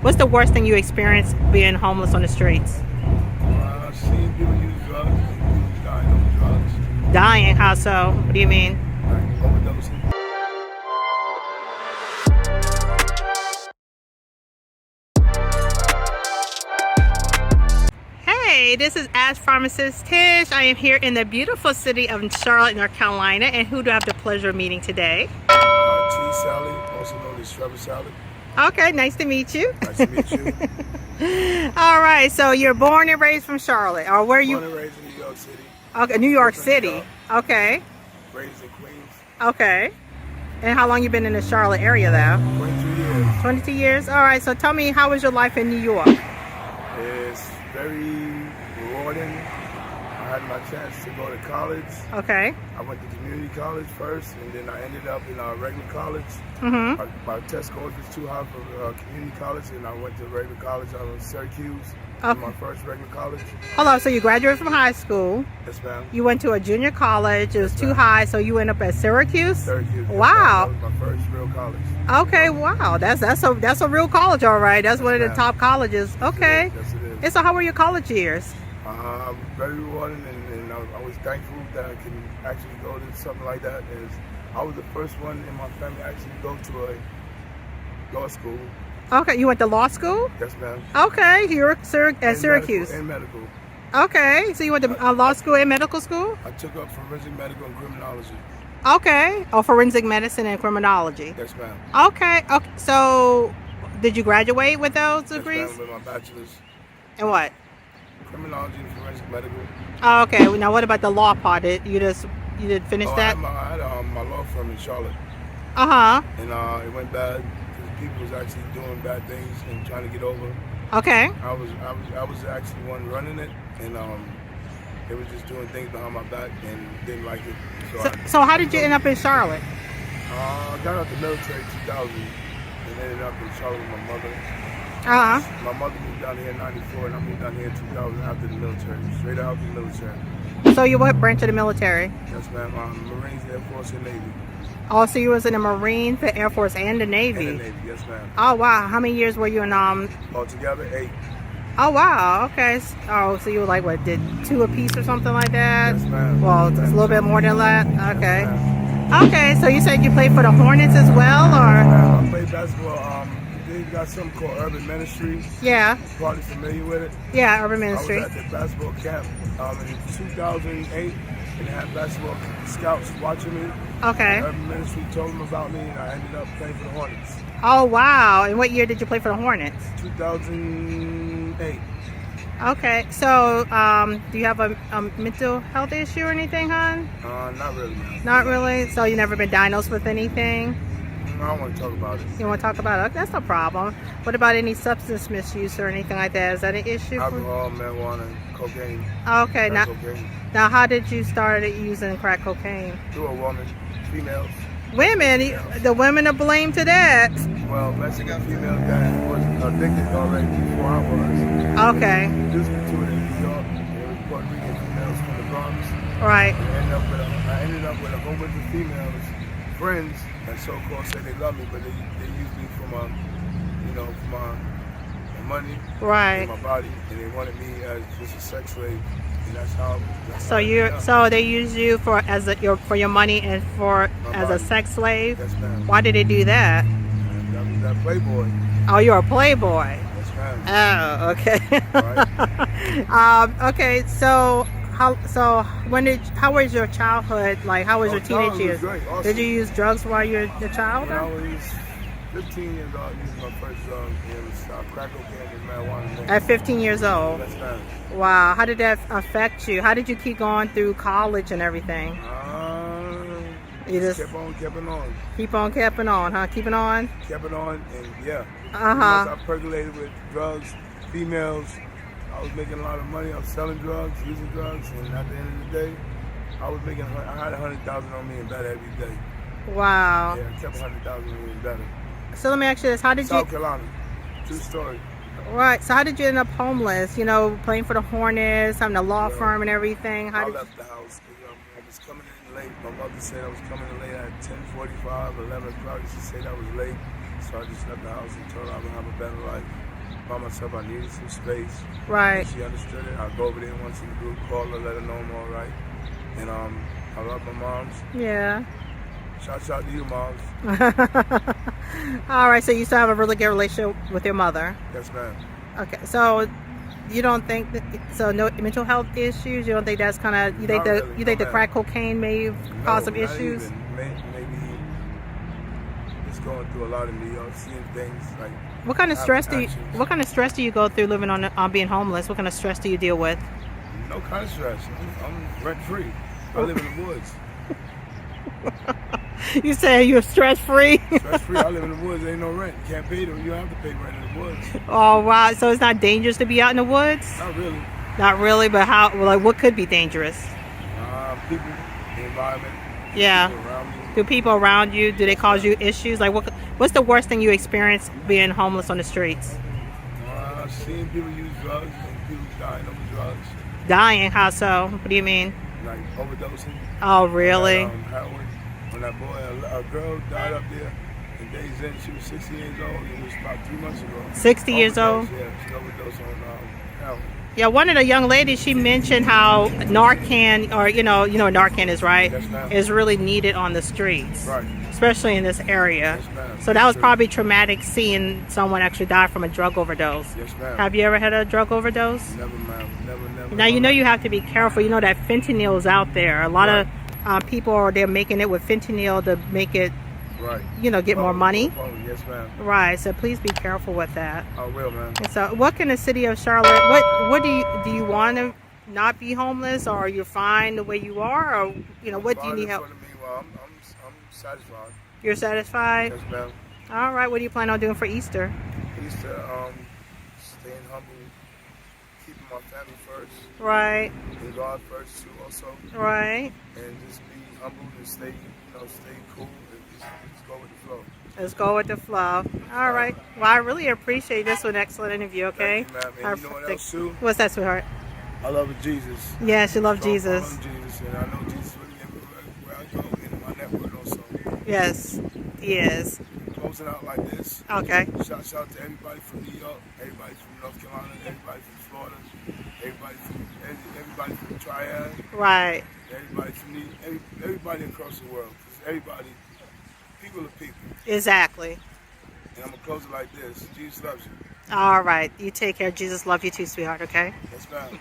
What's the worst thing you experienced being homeless on the streets? Seeing people use drugs and people dying of drugs, Dying? How so? What do you mean? like overdosing. Hey, this is Ask Pharmacist Tish. I am here in the beautiful city of Charlotte, North Carolina. And who do I have the pleasure of meeting today? Cheese salad, also known as Trevor salad. Okay, nice to meet you. Nice to meet you. All right, so you're born and raised from Charlotte, or where are you? Born and raised in New York City. Okay, New York Brooklyn, New City. York. Okay, Raised in Queens. okay. And how long you been in the Charlotte area, though? 22 years. 22 years. All right. So tell me, how was your life in New York? It's very rewarding. I had my chance to go to college. Okay. I went to community college first, and then I ended up in regular college. Mm-hmm. My test scores was too high for community college, and I went to regular college out of Syracuse. Okay. My first regular college. Hold on. So you graduated from high school. Yes, ma'am. You went to a junior college. It was too high, so you went up at Syracuse. Syracuse. Wow. That was my first real college. Okay. Wow. That's a real college, all right. That's one of the top colleges. Okay. Yes, it is. And so, how were your college years? Very rewarding, and I was thankful that I can actually go to something like that. As I was the first one in my family to actually go to a law school. Okay. You went to law school. Yes, ma'am. Okay. You're at Syracuse. Medical. Okay. So you went to law school and medical school. I took up forensic medical and criminology. Okay. Oh, forensic medicine and criminology. Yes, ma'am. Okay. Okay. So, did you graduate with those degrees? Yes, ma'am, with my bachelor's. And what? Criminology and forensic medical. Oh, okay. Now, what about the law part? You did finish that? I had my law firm in Charlotte. Uh huh. And it went bad because people was actually doing bad things and trying to get over. Okay. I was actually one running it, and they was just doing things behind my back and didn't like it. So how did you end up in Charlotte? I got out the military in 2000 and ended up in Charlotte with my mother. Uh huh. My mother moved down here in '94, and I moved down here in 2000 after the military, straight out of the military. So you what branch of the military? Yes, ma'am. Marines, Air Force, and Navy. Oh, so you was in the Marines, the Air Force, and the Navy. And the Navy, yes, ma'am. Oh wow. How many years were you in Altogether, 8. Oh wow. Okay. Oh, so you were like what? Did 2 apiece or something like that? Yes, ma'am. Well, it's a little bit more than that. Okay. Yes, Okay. So you said you played for the Hornets as well, or? I played basketball. They got something called Urban Ministry. Yeah. Probably familiar with it. Yeah, Urban Ministry. I was at the basketball camp in 2008, and they had basketball scouts watching me. Okay. Urban Ministry told them about me, and I ended up playing for the Hornets. Oh wow. And what year did you play for the Hornets? 2008. Okay. So, do you have a mental health issue or anything, hon? Not really, man. Not really. So you never been diagnosed with anything? I don't want to talk about it. You want to talk about it? Okay, that's no problem. What about any substance misuse or anything like that? Is that an issue? Alcohol, marijuana, cocaine. Okay. Now, cocaine. now, how did you start using crack cocaine? Through a woman, females. Women, the women are blamed to that. Well, Mexican female that was addicted already before I was. Okay. Introduced me to it in New York. It was Puerto Rican females from the Bronx. Right. I ended up with a whole bunch of females, friends, that so-called say they love me, but they use me for my, for my money, Right. my body, and they wanted me as just a sex slave, and that's how. So they use you for for your money and as a sex slave. Yes, ma'am. Why did they do that? And that playboy. Oh, you're a playboy. Yes, ma'am. Oh, okay. Right. Okay. So how was your childhood like? How was your teenage years? Was great. Awesome. Did you use drugs while you were a child? When I was 15 years old, I used my first drug. It was crack cocaine and marijuana. At 15 years old. Yes, ma'am. Wow. How did that affect you? How did you keep going through college and everything? You just kept on. keep on keeping on, huh? Keeping on. Kept it on, and yeah. Uh-huh. I percolated with drugs, females. I was making a lot of money. I was selling drugs, using drugs, and at the end of the day, I had 100,000 on me in bed every day. Wow. Yeah, I kept 100,000 on me in bed. So let me ask you this: how did South Carolina, true story. Right. So how did you end up homeless? You know, playing for the Hornets, having a law firm and everything. I left the house. I was coming in late. My mother said I was coming in late at 10:45, 11 o'clock. She said I was late, so I just left the house and told her I would have a better life. by myself. I needed some space. Right. And she understood it. I go over there once in the group, call her, let her know I'm all right. And I love my moms. Yeah. Shout out to you, moms. All right, so you still have a really good relationship with your mother. Yes, ma'am. Okay, so you don't think that, so no mental health issues? You don't think that's kind of, you think Not that really, you think no, the ma'am. crack cocaine may have caused some not issues? Even. Maybe just going through a lot of New York, seeing things like. What kind of stress do you actions. What kind of stress do you go through living on being homeless? What kind of stress do you deal with? No kind of stress. I'm rent free. I live in the woods. You say you're stress free? Stress free. I live in the woods. Ain't no rent. You can't pay them. You don't have to pay rent in the woods. Oh wow! So it's not dangerous to be out in the woods? Not really. Not really, but how? Like, what could be dangerous? People, the environment. Yeah. People around me. Do people around you? Do they cause you issues? Like, what's the worst thing you experienced being homeless on the streets? Seeing people use drugs and people dying over drugs. Dying? How so? What do you mean? Like overdosing. Oh, really? Heroin. When that boy, a girl died up there in Days Inn. She was 60 years old. It was about 3 months ago. 60 years old? Yeah, she overdosed on heroin. Yeah, one of the young ladies, she mentioned how Narcan, or you know what Narcan is, right? Yes, ma'am. Is really needed on the streets, Right. especially in this area. Yes, ma'am. So that was True. probably traumatic seeing someone actually die from a drug overdose. Yes, ma'am. Have you ever had a drug overdose? Never, ma'am. Never. Now you know you have to be careful. You know that fentanyl is out there. A lot of people are they're making it with fentanyl to make it, Right. Get more money. Yes, ma'am. Right. So please be careful with that. I will, man. And so, what can the city of Charlotte? What do you want to not be homeless, or are you fine the way you are, or what do you need help? Well, I'm satisfied. You're satisfied. Yes, ma'am. All right. What do you plan on doing for Easter? Easter, staying humble, keeping my family first, Right. and God first too, also, Right. and just be humble and stay cool, and just go with the flow. Let's go with the flow. All right. Well, I really appreciate this. Was an excellent interview. Okay. Thank you, ma'am. And you know what else too? What's that, sweetheart? I love Jesus. Yes, you love So I Jesus. love Jesus, and I know Jesus with me everywhere where I go, in my network also. Yes, he is. Closing out like this. Okay. Shout out to everybody from New York, everybody from North Carolina, everybody from Florida, everybody from the Triad, Right. everybody from everybody across the world. Because people are people. Exactly. And I'm gonna close it like this. Jesus loves you. All right. You take care. Jesus loves you too, sweetheart. Okay. Yes, ma'am.